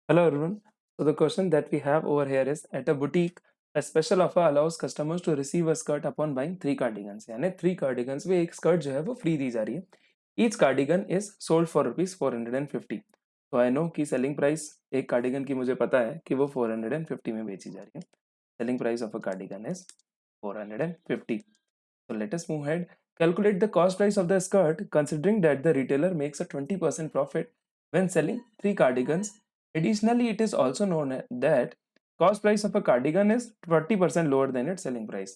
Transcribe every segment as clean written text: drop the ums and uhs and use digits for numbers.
Hello everyone. So the question that we have over here is at a boutique, a special offer allows customers to receive a skirt upon buying 3 cardigans. यानी 3 cardigans में एक skirt जो है वो free दी जा रही है. Each cardigan is sold for rupees 450. तो आई नो कि सेलिंग प्राइस एक कार्डिगन की मुझे पता है कि वो 450 में बेची जा रही है. Selling price of a cardigan is 450. So let us move ahead. Calculate the cost price of the skirt considering that the retailer makes a 20% profit when selling 3 cardigans. Additionally, it is also known that cost price of a cardigan is 40% lower than its selling price.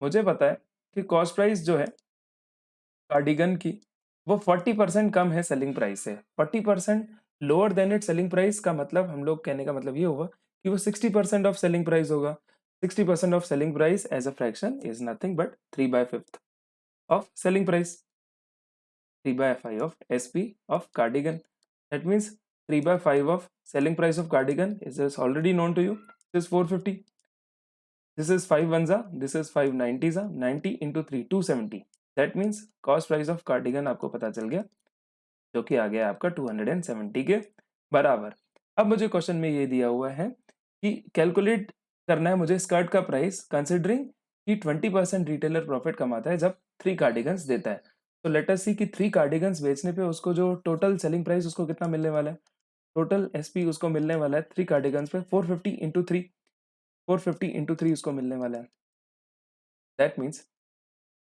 मुझे पता है कि cost price जो है cardigan की वो 40% कम है selling price से. 40% lower than it selling price का मतलब हम लोग कहने का मतलब ये होगा कि वो 60% ऑफ सेलिंग प्राइस होगा. 60% off selling price as a fraction is nothing but 3/5 of selling price. 3/5 of SP of cardigan. That means 3/5 of selling price of cardigan is just already known to you. This is 450. This is 5 ones are. This is 5 90s are. 90 into 3 270. That means cost price of cardigan आपको पता चल गया जो कि आ गया आपका 270 के बराबर. अब मुझे क्वेश्चन में ये दिया हुआ है कि कैलकुलेट करना है मुझे स्कर्ट का प्राइस कंसिडरिंग कि 20% रिटेलर प्रॉफिट कमाता है जब 3 कार्डिगन्स देता है. तो लेट अस सी कि 3 कार्डिगन्स बेचने पे उसको जो टोटल सेलिंग प्राइस उसको कितना मिलने वाला है. टोटल एसपी उसको मिलने वाला है 3 कार्डिगन्स पे 450 इंटू 3. 450 इंटू 3 उसको मिलने वाला है. दैट मीन्स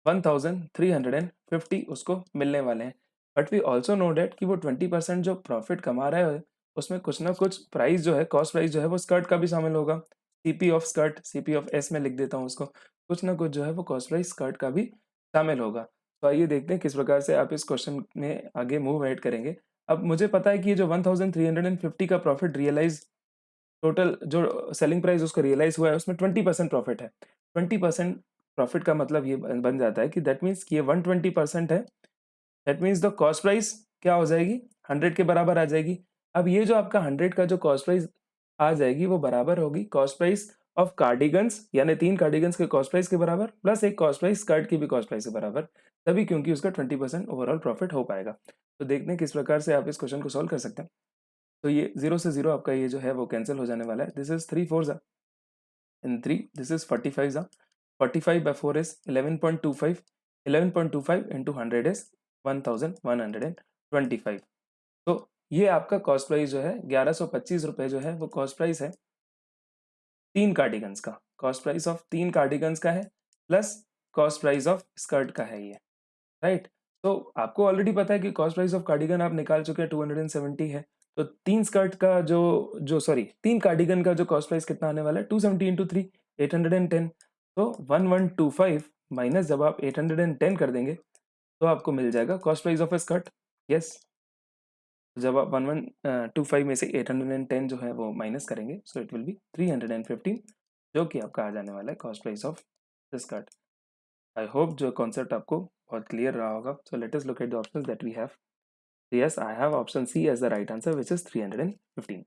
1350 उसको मिलने वाले हैं. But we also know that कि वो 20% जो प्रॉफिट कमा रहा है उसमें कुछ ना कुछ प्राइस जो है कॉस्ट प्राइस जो है वो स्कर्ट का भी शामिल होगा. CP of skirt, CP of S में लिख देता हूँ उसको. कुछ ना कुछ जो है वो कॉस्ट प्राइस स्कर्ट का भी शामिल होगा. तो आइए देखते हैं किस प्रकार से आप इस क्वेश्चन में आगे मूव ऐड करेंगे. अब मुझे पता है कि ये जो 1350 का प्रॉफिट रियलाइज टोटल जो सेलिंग प्राइस उसको रियलाइज हुआ है उसमें 20% प्रॉफिट है. 20% प्रॉफिट का मतलब ये बन जाता है कि दैट मीन्स कि ये 120% है. That means the cost price क्या हो जाएगी 100 के बराबर आ जाएगी. अब ये जो आपका 100 का जो कॉस्ट प्राइस आ जाएगी वो बराबर होगी कॉस्ट प्राइस ऑफ कार्डिगन्स यानी 3 कार्डिगन्स के कॉस्ट प्राइस के बराबर प्लस एक कॉस्ट प्राइस स्कर्ट की भी कॉस्ट प्राइस के बराबर. तभी क्योंकि उसका 20% ओवरऑल प्रॉफिट हो पाएगा. तो देखते हैं किस प्रकार से आप इस क्वेश्चन को सॉल्व कर सकते हैं. तो ये 0 से 0 आपका ये जो है वो कैंसिल हो जाने वाला है. This is 3 4 and 3 this is 45 45 by 4 is 11.25. 11.25 into 100 is 1125. तो ये आपका कॉस्ट प्राइस जो है 1125 रुपए जो है वो कॉस्ट प्राइस है 3 कार्डिगन्स का. कॉस्ट प्राइस ऑफ 3 कार्डिगन्स का है plus cost price of skirt का है ये. राइट. तो आपको ऑलरेडी पता है कि कॉस्ट प्राइस ऑफ कार्डिगन आप निकाल चुके हैं 270 है. तो 3 स्कर्ट का जो जो सॉरी 3 कार्डिगन का जो कॉस्ट प्राइस कितना आने वाला है 270 इंटू 3 810. तो 1125 माइनस जब आप 810 कर देंगे तो आपको मिल जाएगा cost price of A skirt. Yes. जब आप 1125 में से 810 जो है वो माइनस करेंगे सो इट विल बी 315 जो कि आपका आ जाने वाला है cost price of the skirt. I hope जो कॉन्सेप्ट आपको बहुत क्लियर रहा होगा. So let us look at the options that we have. Yes, I have option C as the right answer, which is 315.